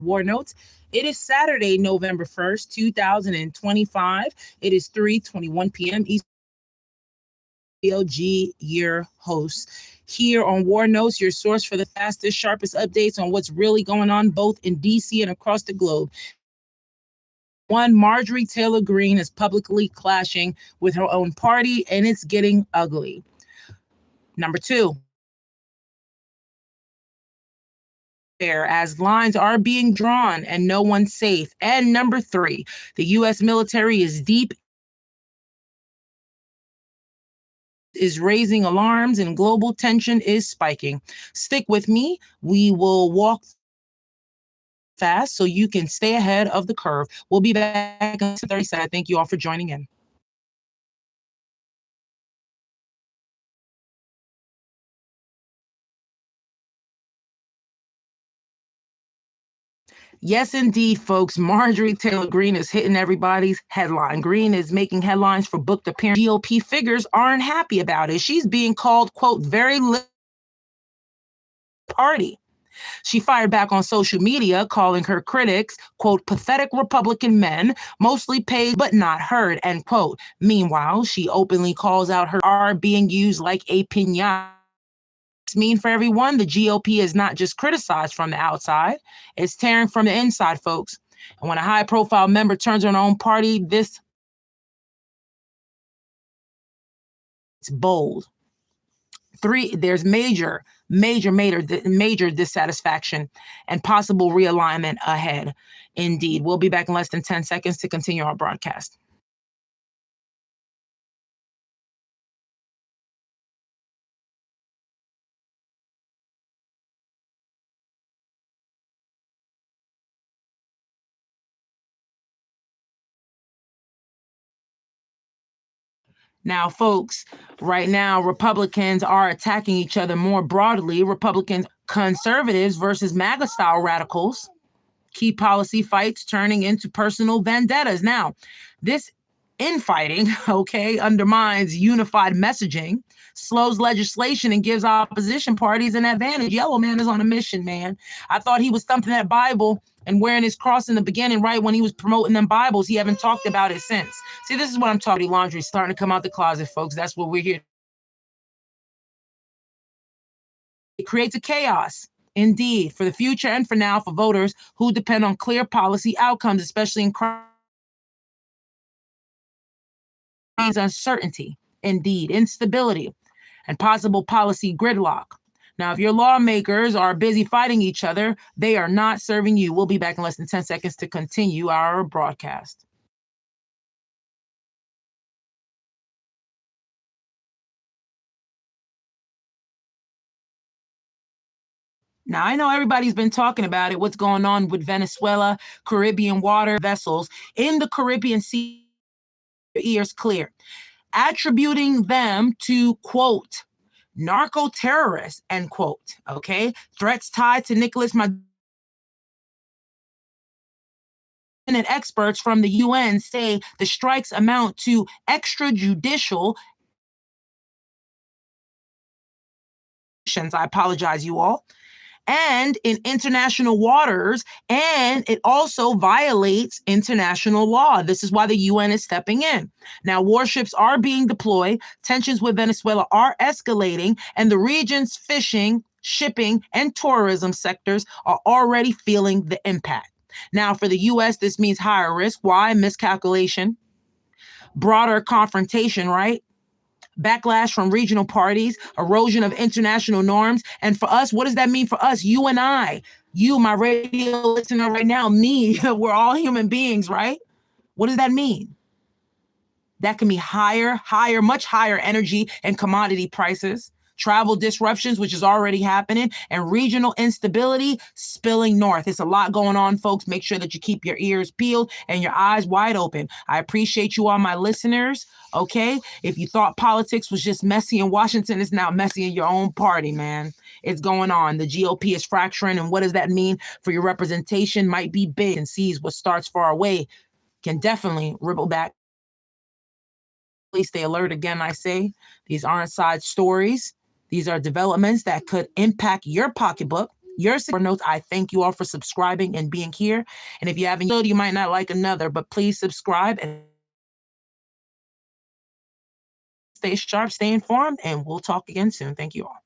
War Notes. It is Saturday, November 1st, 2025. It is 3:21 p.m. Eastern. LG, your host. Here on War Notes, your source for the fastest, sharpest updates on what's really going on both in DC and across the globe. One, Marjorie Taylor Greene is publicly clashing with her own party, and it's getting ugly. Number two, as lines are being drawn and no one's safe. And number three, the U.S. military is raising alarms and global tension is spiking. Stick with me. We will walk fast so you can stay ahead of the curve. We'll be back in 30 seconds. Thank you all for joining in. Yes, indeed, folks. Marjorie Taylor Greene is hitting everybody's headline. Greene is making headlines for booked appearance. GOP figures aren't happy about it. She's being called, quote, very little party. She fired back on social media, calling her critics, quote, pathetic Republican men, mostly paid but not heard, end quote. Meanwhile, she openly calls out her are being used like a piñata. Mean for everyone, the GOP is not just criticized from the outside, it's tearing from the inside, folks. And when a high-profile member turns on her own party, it's bold. Three, there's major dissatisfaction and possible realignment ahead. Indeed. We'll be back in less than 10 seconds to continue our broadcast. Now, folks, right now, Republicans are attacking each other more broadly. Republicans, conservatives versus MAGA style radicals. Key policy fights turning into personal vendettas. Now, this infighting, okay, undermines unified messaging, slows legislation, and gives opposition parties an advantage. Yellow Man is on a mission, man. I thought he was thumping that Bible and wearing his cross in the beginning, right when he was promoting them Bibles. He haven't talked about it since. See, this is what I'm talking about. Laundry starting to come out the closet, folks. That's what we're here. It creates a chaos. Indeed, for the future and for now, for voters who depend on clear policy outcomes, especially in crime, uncertainty, indeed, instability, and possible policy gridlock. Now, if your lawmakers are busy fighting each other, they are not serving you. We'll be back in less than 10 seconds to continue our broadcast. Now, I know everybody's been talking about it, what's going on with Venezuela, Caribbean water vessels in the Caribbean Sea, ears clear, attributing them to, quote, narco terrorists, end quote, okay? Threats tied to Nicolas Maduro. And experts from the UN say the strikes amount to extrajudicial. I apologize, you all. And in international waters, and it also violates international law. This is why the UN is stepping in. Now, warships are being deployed, tensions with Venezuela are escalating, and the region's fishing, shipping, and tourism sectors are already feeling the impact. Now, for the U.S., this means higher risk. Why? Miscalculation, broader confrontation, right? Backlash from regional parties, erosion of international norms. And for us, what does that mean for us? You and I, you, my radio listener right now, me, we're all human beings, right? What does that mean? That can be much higher energy and commodity prices, travel disruptions, which is already happening, and regional instability spilling north. It's a lot going on, folks. Make sure that you keep your ears peeled and your eyes wide open. I appreciate you all, my listeners. Okay? If you thought politics was just messy in Washington, it's now messy in your own party, man. It's going on. The GOP is fracturing. And what does that mean for your representation? Might be big and sees what starts far away can definitely ripple back. Please stay alert. Again, I say these aren't side stories. These are developments that could impact your pocketbook. your notes. I thank you all for subscribing and being here. And if you haven't, you might not like another, but please subscribe and stay sharp, stay informed, and we'll talk again soon. Thank you all.